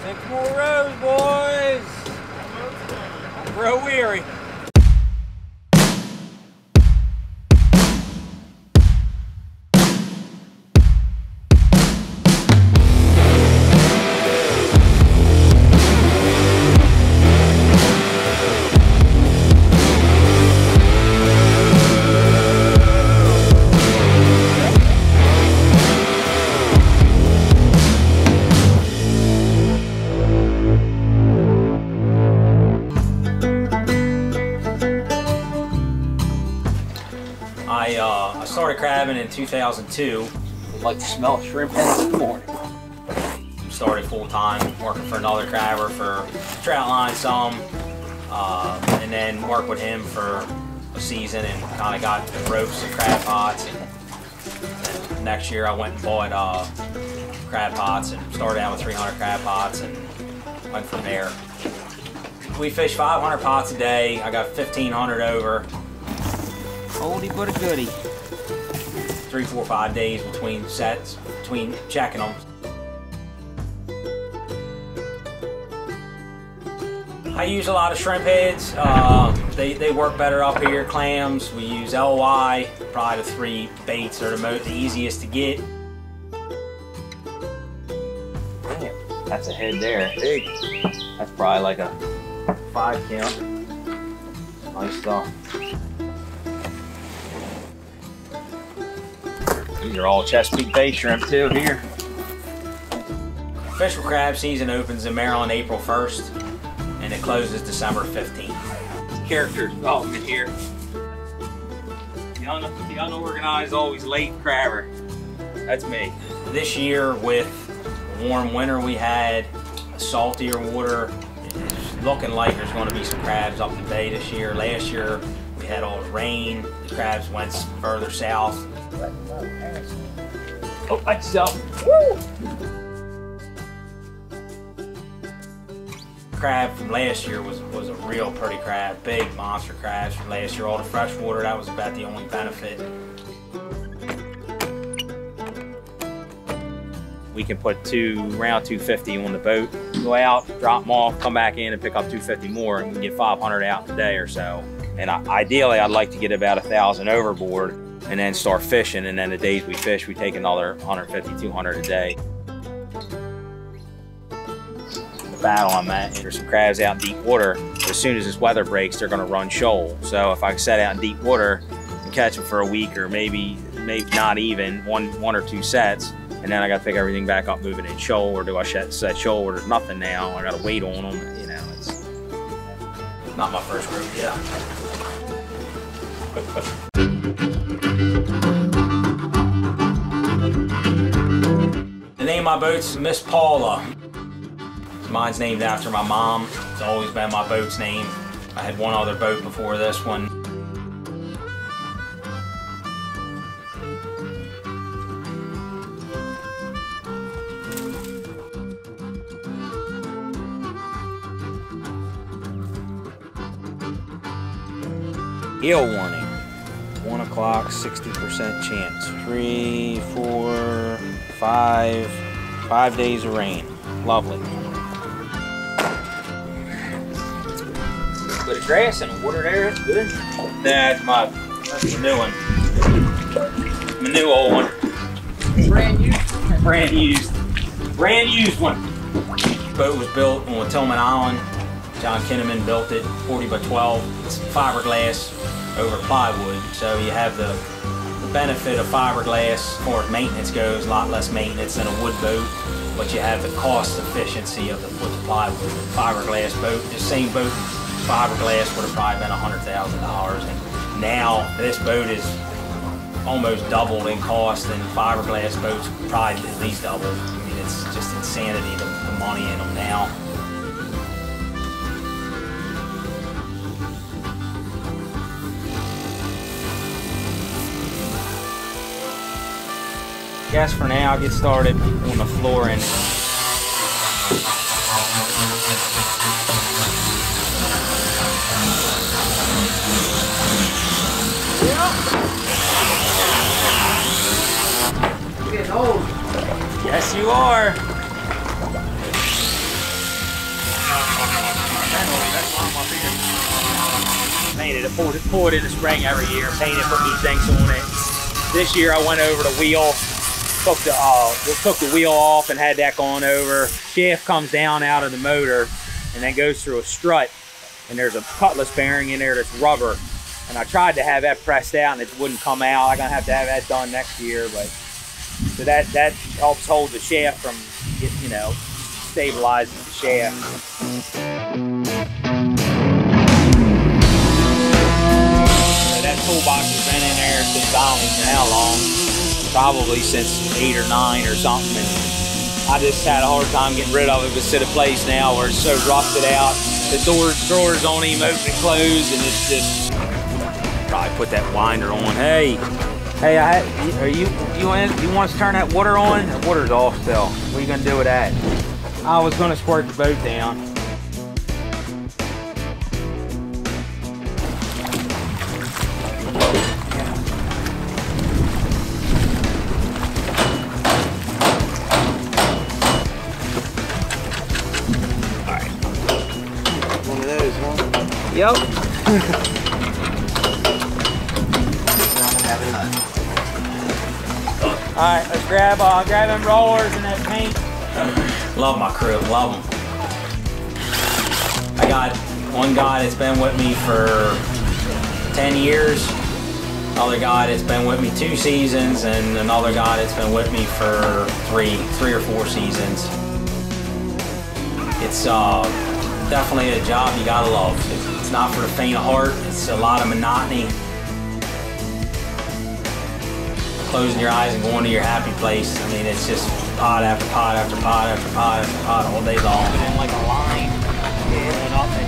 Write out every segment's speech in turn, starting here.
6 more rows, boys. Don't grow weary. I started crabbing in 2002. I'd like to smell shrimp heads in the morning. Started full-time working for another crabber for trout line some, and then worked with him for a season and kind of got the ropes and crab pots. And next year I went and bought crab pots and started out with 300 crab pots and went from there. We fish 500 pots a day. I got 1,500 over. Oldie but a goodie. 3, 4, 5 days between sets, between checking them. I use a lot of shrimp heads. They work better up here. Clams, we use LY. Probably the 3 baits are the easiest to get. Damn, that's a head there. Big. That's probably like a 5 count. Nice stuff. These are all Chesapeake Bay shrimp too here. Fish with crab season opens in Maryland April 1st and it closes December 15th. Character development here. The unorganized, always late crabber. That's me. This year with the warm winter we had, saltier water, it's looking like there's going to be some crabs up the bay this year. Last year we had all the rain, the crabs went further south. Oh, myself. Woo! Crab from last year was a real pretty crab. Big monster crabs from last year. All the fresh water, that was about the only benefit. We can put around 250 on the boat, go out, drop them off, come back in and pick up 250 more, and we can get 500 out in a day or so. And ideally, I'd like to get about 1,000 overboard and then start fishing, and then the days we fish, we take another 150, 200 a day. The battle I'm at, there's some crabs out in deep water. As soon as this weather breaks, they're gonna run shoal. So if I set out in deep water and catch them for a week, or maybe not even, one or 2 sets, and then I gotta pick everything back up, move it in shoal, or do I set shoal where there's nothing now, I gotta wait on them, you know, it's not my first group, yeah. The name of my boat's Miss Paula. Mine's named after my mom. It's always been my boat's name. I had one other boat before this one. Eel warning. 1 o'clock, 60% chance. 3, 4, 5 days of rain. Lovely. Bit of grass and water there, that's good. That's the new one. My new old one. Brand used? Brand used one. The boat was built on Tillman Island. John Kinnaman built it, 40 by 12. It's fiberglass over plywood, so you have the benefit of fiberglass as far as maintenance goes, a lot less maintenance than a wood boat, but you have the cost efficiency of with the plywood. Fiberglass boat, the same boat, fiberglass would have probably been $100,000, and now this boat is almost doubled in cost, and fiberglass boats probably at least double. I mean, it's just insanity, the money in them now. I guess for now I'll get started on the flooring. You're getting old. Yes, you are. Painted it, pull it in the spring every year, painted, put new things on it. This year I went over the wheel, took the wheel off and had that gone over. Shaft comes down out of the motor and then goes through a strut, and there's a cutlass bearing in there that's rubber. And I tried to have that pressed out and it wouldn't come out. I'm gonna have to have that done next year, but so that helps hold the shaft from, you know, stabilizing the shaft. That toolbox has been in there since I don't even know how long, probably since 8 or 9 or something, and I just had a hard time getting rid of it. It's at a place now where it's so rusted out, the drawers don't even open and close, and it's just, probably put that winder on. Hey, you want us to turn that water on? The water's off still. What are you gonna do with that? I was gonna squirt the boat down. Yep. Alright, let's grab them rollers and that paint. Love my crew, love them. I got one guy that's been with me for 10 years, another guy that's been with me 2 seasons, and another guy that's been with me for three or 4 seasons. It's definitely a job you gotta love. It's not for the faint of heart. It's a lot of monotony. Closing your eyes and going to your happy place. I mean, it's just pot after pot after pot after pot after pot all day long. And like a line.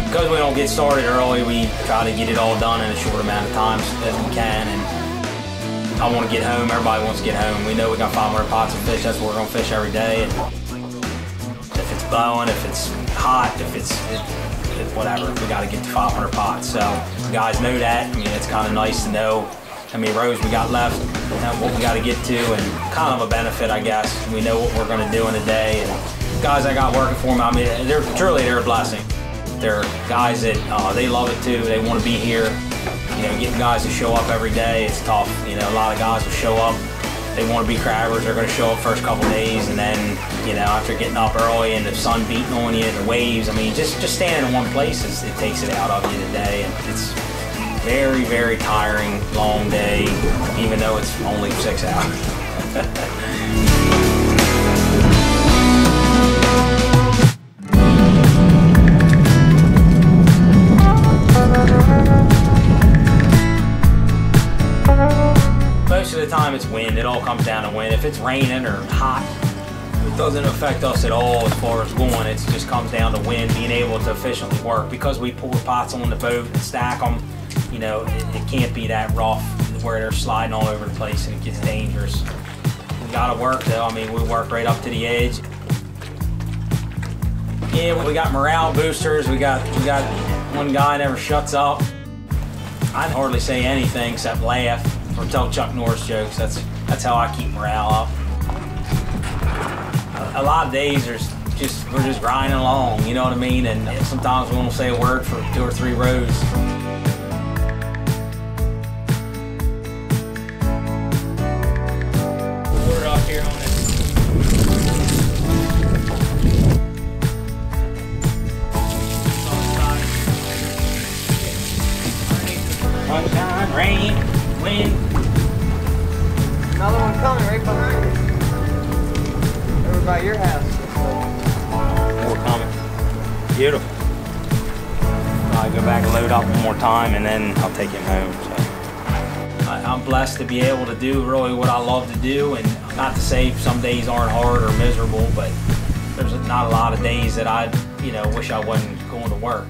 Because we don't get started early, we try to get it all done in a short amount of time as we can. And I want to get home. Everybody wants to get home. We know we got 500 pots of fish. That's what we're going to fish every day. And if it's blowing, if it's hot, if it's whatever, we got to get to 500 pots. So you guys know that. I mean, it's kind of nice to know how many rows we got left, what we got to get to, and kind of a benefit, I guess. We know what we're going to do in a day. And guys I got working for me, I mean, they're a blessing. They're guys that they love it too. They want to be here. You know, getting guys to show up every day, it's tough. You know, a lot of guys will show up. They want to be crabbers. They're going to show up first couple days, and then, you know, after getting up early and the sun beating on you and the waves, I mean, just standing in one place, it takes it out of you today, and it's very, very tiring, long day, even though it's only 6 hours. Most of the time it's wind. It all comes down to wind. If it's raining or hot, it doesn't affect us at all as far as going. It just comes down to wind, being able to efficiently work. Because we pour pots on the boat and stack them, you know, it can't be that rough where they're sliding all over the place and it gets dangerous. We gotta work though. I mean, we work right up to the edge. Yeah, we got morale boosters. We got one guy never shuts up. I'd hardly say anything except laugh or tell Chuck Norris jokes. That's how I keep morale up. A lot of days we're just grinding along, you know what I mean? And sometimes we won't say a word for 2 or 3 rows. We're up here on it. Sunshine, rain, wind. Another one coming right behind you. Over by your house. More coming. Beautiful. I'll go back and load up one more time and then I'll take him home. So. I'm blessed to be able to do really what I love to do, and not to say some days aren't hard or miserable, but there's not a lot of days that I, you know, wish I wasn't going to work.